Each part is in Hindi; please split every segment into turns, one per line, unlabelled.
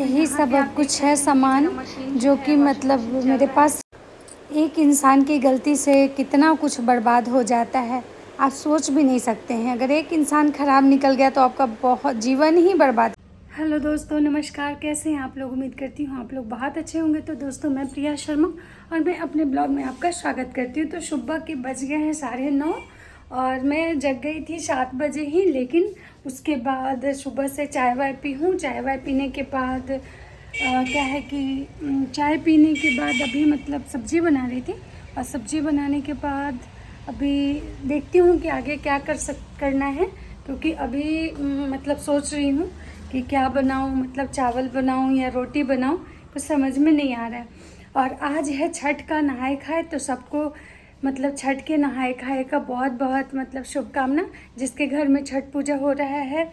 यही सब अब कुछ है सामान जो कि मतलब मेरे पास। एक इंसान की गलती से कितना कुछ बर्बाद हो जाता है, आप सोच भी नहीं सकते हैं। अगर एक इंसान ख़राब निकल गया तो आपका बहुत जीवन ही बर्बाद। हेलो दोस्तों, नमस्कार। कैसे हैं आप लोग? उम्मीद करती हूँ आप लोग बहुत अच्छे होंगे। तो दोस्तों, मैं प्रिया शर्मा और मैं अपने ब्लॉग में आपका स्वागत करती हूँ। तो सुबह के बज गए हैं 9:30 और मैं जग गई थी 7 बजे ही। लेकिन उसके बाद सुबह से चाय वाय पी हूँ। चाय वाय पीने के बाद क्या है कि चाय पीने के बाद अभी मतलब सब्ज़ी बना रही थी। और सब्ज़ी बनाने के बाद अभी देखती हूँ कि आगे क्या करना है। क्योंकि अभी मतलब सोच रही हूँ कि क्या बनाऊँ, मतलब चावल बनाऊँ या रोटी बनाऊँ, कुछ समझ में नहीं आ रहा है। और आज है छठ का नहाए खाए, तो सबको मतलब छठ के नहाए खाए का बहुत बहुत मतलब शुभकामना। जिसके घर में छठ पूजा हो रहा है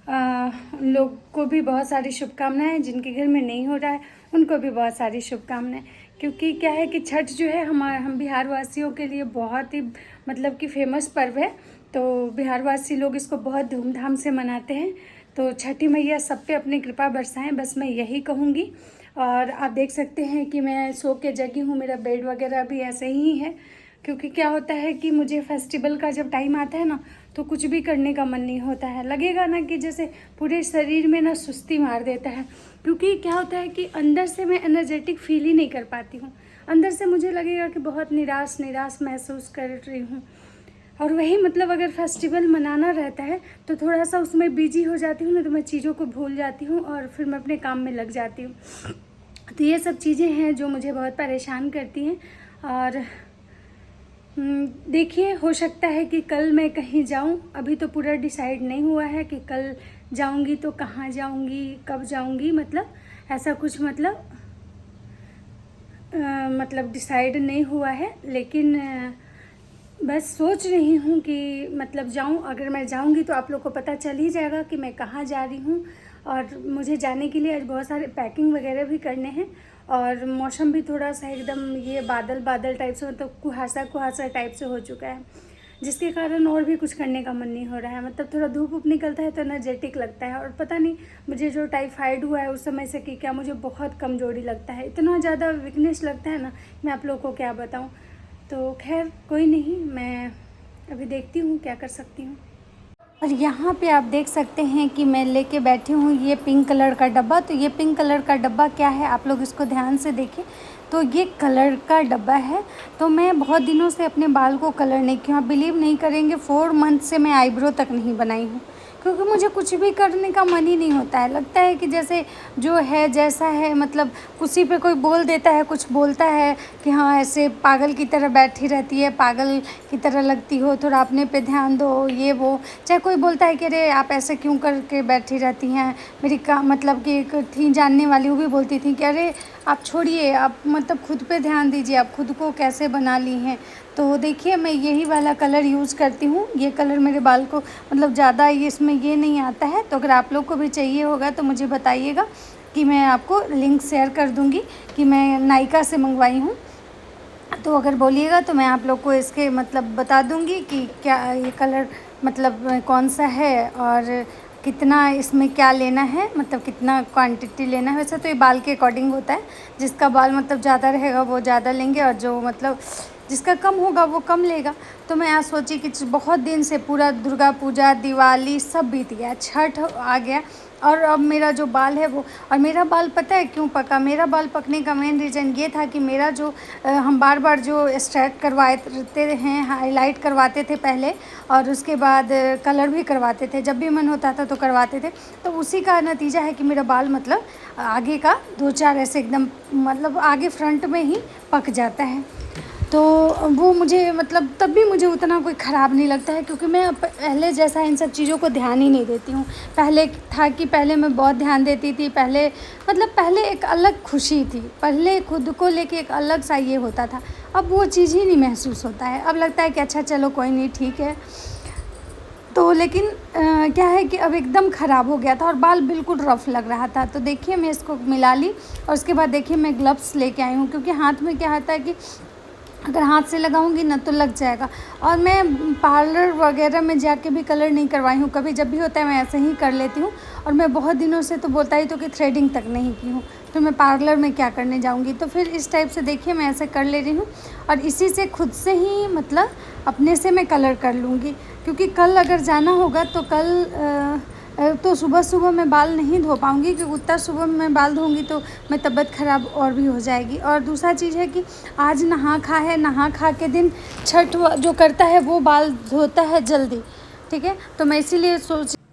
उन लोग को भी बहुत सारी शुभकामनाएं। जिनके घर में नहीं हो रहा है उनको भी बहुत सारी शुभकामनाएं। क्योंकि क्या है कि छठ जो है हम बिहार वासियों के लिए बहुत ही मतलब कि फेमस पर्व है। तो बिहार वासी लोग इसको बहुत धूमधाम से मनाते हैं। तो छठी मैया सब पे अपनी कृपा बरसाएं, बस मैं यही कहूँगी। और आप देख सकते हैं कि मैं सो के जगी हूँ, मेरा बेड वगैरह भी ऐसे ही है। क्योंकि क्या होता है कि मुझे फेस्टिवल का जब टाइम आता है ना, तो कुछ भी करने का मन नहीं होता है। लगेगा ना कि जैसे पूरे शरीर में ना सुस्ती मार देता है। क्योंकि क्या होता है कि अंदर से मैं एनर्जेटिक फील ही नहीं कर पाती हूँ। अंदर से मुझे लगेगा कि बहुत निराश निराश महसूस कर रही हूँ। और वही मतलब अगर फेस्टिवल मनाना रहता है तो थोड़ा सा उसमें बिजी हो जाती हूँ ना, तो मैं चीज़ों को भूल जाती हूँ और फिर मैं अपने काम में लग जाती हूँ। तो ये सब चीज़ें हैं जो मुझे बहुत परेशान करती हैं। और देखिए, हो सकता है कि कल मैं कहीं जाऊं। अभी तो पूरा डिसाइड नहीं हुआ है कि कल जाऊंगी तो कहाँ जाऊंगी, कब जाऊंगी, मतलब ऐसा कुछ मतलब डिसाइड नहीं हुआ है। लेकिन बस सोच रही हूँ कि मतलब जाऊँ। अगर मैं जाऊँगी तो आप लोग को पता चल ही जाएगा कि मैं कहाँ जा रही हूँ। और मुझे जाने के लिए आज बहुत सारे पैकिंग वगैरह भी करने हैं। और मौसम भी थोड़ा सा एकदम ये बादल बादल टाइप से, मतलब कुहासा कुहासा टाइप से हो चुका है। जिसके कारण और भी कुछ करने का मन नहीं हो रहा है। मतलब थोड़ा धूप उप निकलता है तो एनर्जेटिक लगता है। और पता नहीं मुझे जो टाइफाइड हुआ है उस समय से कि क्या मुझे बहुत कमज़ोरी लगता है, इतना ज़्यादा वीकनेस लगता है ना, मैं आप लोगों को क्या बताऊँ। तो खैर कोई नहीं, मैं अभी देखती हूँ क्या कर सकती हूँ। और यहाँ पे आप देख सकते हैं कि मैं लेके बैठी हूँ ये पिंक कलर का डब्बा। तो ये पिंक कलर का डब्बा क्या है, आप लोग इसको ध्यान से देखिए। तो ये कलर का डब्बा है। तो मैं बहुत दिनों से अपने बाल को कलर नहीं किया। आप बिलीव नहीं करेंगे, 4 मंथ से मैं आईब्रो तक नहीं बनाई हूँ। क्योंकि मुझे कुछ भी करने का मन ही नहीं होता है। लगता है कि जैसे जो है जैसा है, मतलब उसी पे कोई बोल देता है, कुछ बोलता है कि हाँ ऐसे पागल की तरह बैठी रहती है, पागल की तरह लगती हो, थोड़ा अपने पे ध्यान दो, ये वो। चाहे कोई बोलता है कि अरे आप ऐसे क्यों करके बैठी रहती हैं। मेरी मतलब कि एक थी जानने वाली, वो भी बोलती थी कि अरे आप छोड़िए, आप मतलब खुद पे ध्यान दीजिए, आप खुद को कैसे बना ली हैं। तो देखिए, मैं यही वाला कलर यूज़ करती हूँ। ये कलर मेरे बाल को मतलब ज़्यादा इसमें ये नहीं आता है। तो अगर आप लोग को भी चाहिए होगा तो मुझे बताइएगा कि मैं आपको लिंक शेयर कर दूँगी कि मैं नायका से मंगवाई हूँ। तो अगर बोलिएगा तो मैं आप लोग को इसके मतलब बता दूँगी कि क्या ये कलर मतलब कौन सा है और कितना इसमें क्या लेना है, मतलब कितना क्वांटिटी लेना है। वैसे तो ये बाल के अकॉर्डिंग होता है, जिसका बाल मतलब ज़्यादा रहेगा वो ज़्यादा लेंगे और जो मतलब जिसका कम होगा वो कम लेगा। तो मैं आज सोची कि बहुत दिन से पूरा दुर्गा पूजा, दिवाली सब बीत गया, छठ आ गया और अब मेरा जो बाल है वो, और मेरा बाल पता है क्यों पका। मेरा बाल पकने का मेन रीज़न ये था कि मेरा जो हम बार बार जो स्ट्रेट करवाते हैं, हाईलाइट करवाते थे पहले, और उसके बाद कलर भी करवाते थे, जब भी मन होता था तो करवाते थे। तो उसी का नतीजा है कि मेरा बाल मतलब आगे का 2-4 ऐसे एकदम मतलब आगे फ्रंट में ही पक जाता है। तो वो मुझे मतलब तब भी मुझे उतना कोई ख़राब नहीं लगता है, क्योंकि मैं पहले जैसा इन सब चीज़ों को ध्यान ही नहीं देती हूँ। पहले था कि पहले मैं बहुत ध्यान देती थी। पहले मतलब पहले एक अलग खुशी थी, पहले खुद को लेके एक अलग सा ये होता था। अब वो चीज़ ही नहीं महसूस होता है। अब लगता है कि अच्छा चलो कोई नहीं, ठीक है। तो लेकिन क्या है कि अब एकदम ख़राब हो गया था और बाल बिल्कुल रफ़ लग रहा था। तो देखिए, मैं इसको मिला ली और उसके बाद देखिए मैं ग्लव्स लेके आई हूँ। क्योंकि हाथ में क्या होता है कि अगर हाथ से लगाऊंगी ना तो लग जाएगा। और मैं पार्लर वगैरह में जाके भी कलर नहीं करवाई हूँ कभी, जब भी होता है मैं ऐसे ही कर लेती हूँ। और मैं बहुत दिनों से तो बोलता ही तो कि थ्रेडिंग तक नहीं की हूँ, तो मैं पार्लर में क्या करने जाऊँगी। तो फिर इस टाइप से देखिए मैं ऐसे कर ले रही हूँ, और इसी से खुद से ही मतलब अपने से मैं कलर कर लूँगी। क्योंकि कल अगर जाना होगा तो कल तो सुबह सुबह मैं बाल नहीं धो पाऊँगी, क्योंकि उतना सुबह मैं बाल धोऊँगी तो मैं तबीयत ख़राब और भी हो जाएगी। और दूसरा चीज़ है कि आज नहा खा के दिन छठ जो करता है वो बाल धोता है जल्दी, ठीक है। तो मैं इसीलिए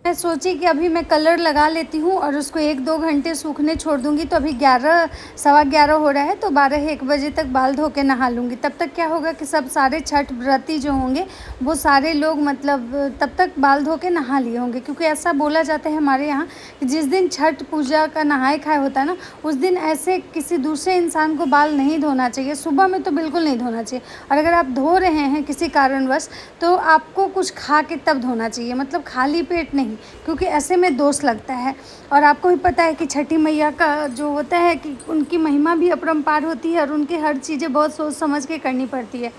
मैं सोची कि अभी मैं कलर लगा लेती हूँ और उसको 1-2 घंटे सूखने छोड़ दूँगी। तो अभी 11 सवा 11 हो रहा है, तो 12-1 बजे तक बाल धो के नहा लूँगी। तब तक क्या होगा कि सब सारे छठ व्रती जो होंगे वो सारे लोग मतलब तब तक बाल धो के नहा लिए होंगे। क्योंकि ऐसा बोला जाता है हमारे यहाँ कि जिस दिन छठ पूजा का नहाए खाए होता है ना, उस दिन ऐसे किसी दूसरे इंसान को बाल नहीं धोना चाहिए। सुबह में तो बिल्कुल नहीं धोना चाहिए, और अगर आप धो रहे हैं किसी कारणवश तो आपको कुछ खा के तब धोना चाहिए, मतलब खाली पेट नहीं, क्योंकि ऐसे में दोष लगता है। और आपको भी पता है कि छठी मैया का जो होता है कि उनकी महिमा भी अपरंपार होती है, और उनकी हर चीज़ें बहुत सोच समझ के करनी पड़ती है।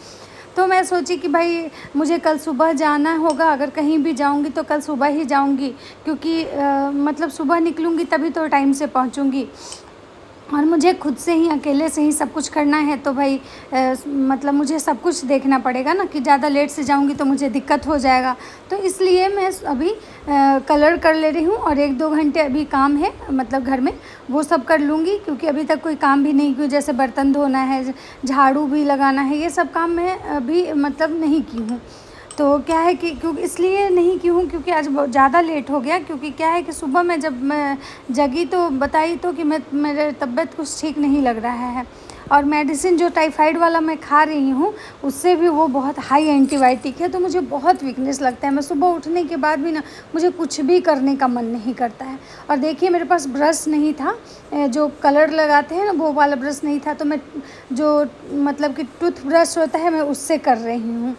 तो मैं सोची कि भाई मुझे कल सुबह जाना होगा, अगर कहीं भी जाऊंगी तो कल सुबह ही जाऊंगी, क्योंकि मतलब सुबह निकलूंगी तभी तो टाइम से पहुंचूंगी। और मुझे खुद से ही अकेले से ही सब कुछ करना है, तो भाई मतलब मुझे सब कुछ देखना पड़ेगा ना, कि ज़्यादा लेट से जाऊंगी तो मुझे दिक्कत हो जाएगा। तो इसलिए मैं अभी कलर कर ले रही हूँ, और 1-2 घंटे अभी काम है मतलब घर में वो सब कर लूँगी। क्योंकि अभी तक कोई काम भी नहीं किया, जैसे बर्तन धोना है, झाड़ू भी लगाना है, ये सब काम मैं अभी मतलब नहीं की हूँ। तो क्या है कि क्योंकि इसलिए नहीं की हूँ क्योंकि आज बहुत ज़्यादा लेट हो गया। क्योंकि क्या है कि सुबह में जब मैं जगी तो बताई तो कि मेरे तबीयत कुछ ठीक नहीं लग रहा है, और मेडिसिन जो टाइफाइड वाला मैं खा रही हूँ उससे भी वो बहुत हाई एंटीबायोटिक है, तो मुझे बहुत वीकनेस लगता है। मैं सुबह उठने के बाद भी ना मुझे कुछ भी करने का मन नहीं करता है। और देखिए मेरे पास ब्रश नहीं था, जो कलर लगाते हैं ना वो वाला ब्रश नहीं था, तो मैं जो मतलब कि टूथ ब्रश होता है मैं उससे कर रही हूँ।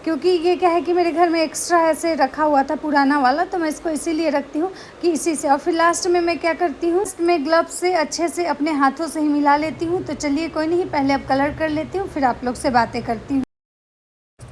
क्योंकि ये क्या है कि मेरे घर में एक्स्ट्रा ऐसे रखा हुआ था पुराना वाला, तो मैं इसको इसीलिए रखती हूँ कि इसी से। और फिर लास्ट में मैं क्या करती हूँ, मैं ग्लव्स से अच्छे से अपने हाथों से ही मिला लेती हूँ। तो चलिए कोई नहीं, पहले अब कलर कर लेती हूँ, फिर आप लोग से बातें करती हूँ।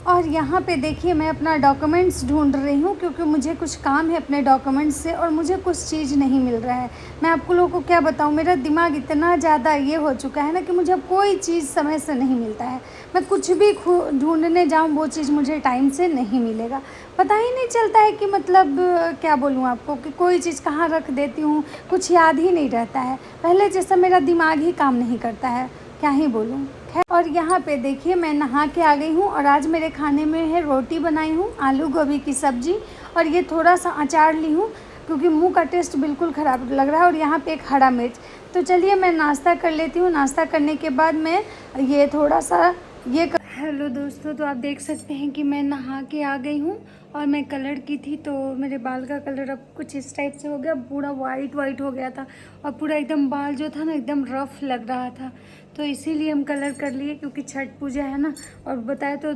और यहाँ पे देखिए मैं अपना डॉक्यूमेंट्स ढूंढ रही हूँ, क्योंकि मुझे कुछ काम है अपने डॉक्यूमेंट्स से, और मुझे कुछ चीज़ नहीं मिल रहा है। मैं आपको लोगों को क्या बताऊँ, मेरा दिमाग इतना ज़्यादा ये हो चुका है ना कि मुझे अब कोई चीज़ समय से नहीं मिलता है। मैं कुछ भी ढूंढने जाऊँ वो चीज़ मुझे टाइम से नहीं मिलेगा। पता ही नहीं चलता है कि मतलब क्या बोलूँ आपको, कि कोई चीज़ कहाँ रख देती हूँ, कुछ याद ही नहीं रहता है। पहले जैसा मेरा दिमाग ही काम नहीं करता है, क्या ही बोलूँ। और यहाँ पे देखिए मैं नहा के आ गई हूँ, और आज मेरे खाने में है रोटी बनाई हूँ, आलू गोभी की सब्ज़ी, और ये थोड़ा सा अचार ली हूँ क्योंकि मुंह का टेस्ट बिल्कुल ख़राब लग रहा है। और यहाँ पे एक हरा मिर्च। तो चलिए मैं नाश्ता कर लेती हूँ, नाश्ता करने के बाद मैं ये थोड़ा सा हेलो दोस्तों, तो आप देख सकते हैं कि मैं नहा के आ गई हूँ, और मैं कलर की थी तो मेरे बाल का कलर अब कुछ इस टाइप से हो गया, पूरा वाइट हो गया था, और पूरा एकदम बाल जो था ना एकदम रफ लग रहा था। तो इसीलिए हम कलर कर लिए, क्योंकि छठ पूजा है ना। और बताए तो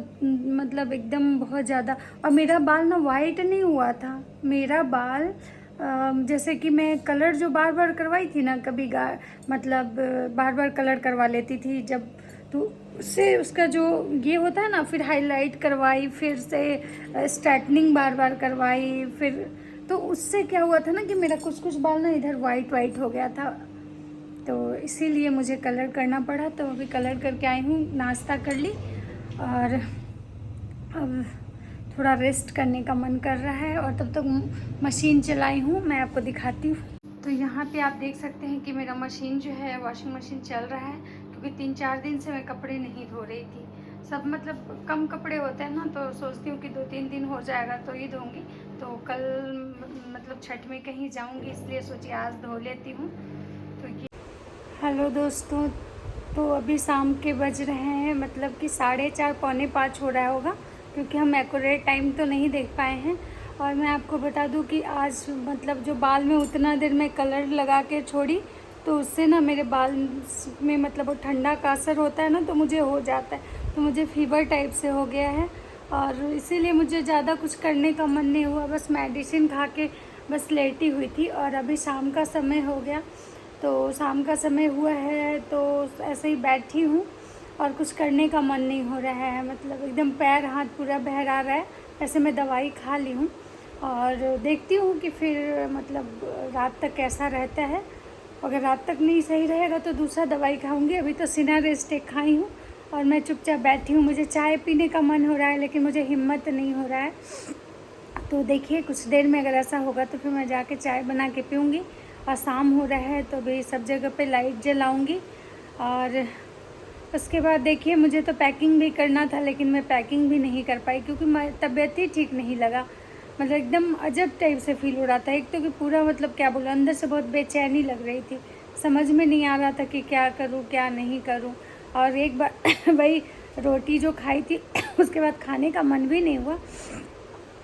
मतलब एकदम बहुत ज़्यादा, और मेरा बाल ना वाइट नहीं हुआ था, मेरा बाल जैसे कि मैं कलर जो बार बार करवाई थी ना, कभी मतलब बार बार कलर करवा लेती थी जब, तो उससे उसका जो ये होता है ना, फिर हाईलाइट करवाई, फिर से स्ट्रेटनिंग बार बार करवाई, फिर तो उससे क्या हुआ था ना कि मेरा कुछ कुछ बाल ना इधर वाइट हो गया था। तो इसीलिए मुझे कलर करना पड़ा। तो अभी कलर करके आई हूँ, नाश्ता कर ली, और अब थोड़ा रेस्ट करने का मन कर रहा है, और तब तक मशीन चलाई हूँ, मैं आपको दिखाती हूँ। तो यहाँ पे आप देख सकते हैं कि मेरा मशीन जो है वॉशिंग मशीन चल रहा है, क्योंकि 3-4 दिन से मैं कपड़े नहीं धो रही थी। सब मतलब कम कपड़े होते हैं ना, तो सोचती हूँ कि 2-3 दिन हो जाएगा तो ही धोऊंगी। तो कल मतलब छठ में कहीं जाऊँगी, इसलिए सोची आज धो लेती हूँ। तो ये हेलो दोस्तों, तो अभी शाम के बज रहे हैं, मतलब कि 4:30 4:45 हो रहा होगा, क्योंकि हम एक्यूरेट टाइम तो नहीं देख पाए हैं। और मैं आपको बता दूं कि आज मतलब जो बाल में उतना देर में कलर लगा के छोड़ी, तो उससे ना मेरे बाल में मतलब वो ठंडा का असर होता है ना, तो मुझे हो जाता है, तो मुझे फीवर टाइप से हो गया है। और इसीलिए मुझे ज़्यादा कुछ करने का मन नहीं हुआ, बस मेडिसिन खा के बस लेटी हुई थी। और अभी शाम का समय हो गया, तो शाम का समय हुआ है तो ऐसे ही बैठी हूँ। और कुछ करने का मन नहीं हो रहा है, मतलब एकदम पैर हाथ पूरा बहरा रहा है। ऐसे मैं दवाई खा ली हूँ और देखती हूँ कि फिर मतलब रात तक कैसा रहता है। अगर रात तक नहीं सही रहेगा तो दूसरा दवाई खाऊंगी। अभी तो सिनारेस्टेक खाई हूँ और मैं चुपचाप बैठी हूँ। मुझे चाय पीने का मन हो रहा है लेकिन मुझे हिम्मत नहीं हो रहा है। तो देखिए कुछ देर में अगर ऐसा होगा तो फिर मैं जाके चाय बना के पीऊँगी। और शाम हो रहा है तो अभी सब जगह पे लाइट जलाऊँगी। और उसके बाद देखिए मुझे तो पैकिंग भी करना था लेकिन मैं पैकिंग भी नहीं कर पाई क्योंकि मैं तबीयत ही ठीक नहीं लगा। मतलब एकदम अजब टाइप से फील हो रहा था। एक तो कि पूरा मतलब क्या बोलूँ, अंदर से बहुत बेचैनी लग रही थी। समझ में नहीं आ रहा था कि क्या करूँ क्या नहीं करूँ। और एक बार वही रोटी जो खाई थी उसके बाद खाने का मन भी नहीं हुआ,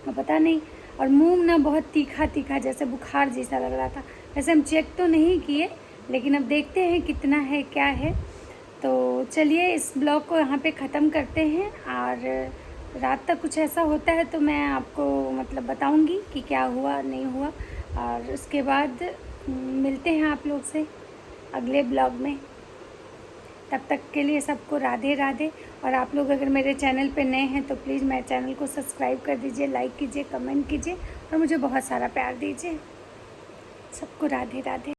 पता नहीं। और मुंह ना बहुत तीखा तीखा जैसे बुखार जैसा लग रहा था। वैसे हम चेक तो नहीं किए लेकिन अब देखते हैं कितना है क्या है। तो चलिए इस ब्लॉग को यहाँ पे ख़त्म करते हैं और रात तक कुछ ऐसा होता है तो मैं आपको मतलब बताऊंगी कि क्या हुआ नहीं हुआ। और उसके बाद मिलते हैं आप लोग से अगले ब्लॉग में। तब तक के लिए सबको राधे राधे। और आप लोग अगर मेरे चैनल पे नए हैं तो प्लीज़ मेरे चैनल को सब्सक्राइब कर दीजिए, लाइक कीजिए, कमेंट कीजिए और मुझे बहुत सारा प्यार दीजिए। सबको राधे राधे।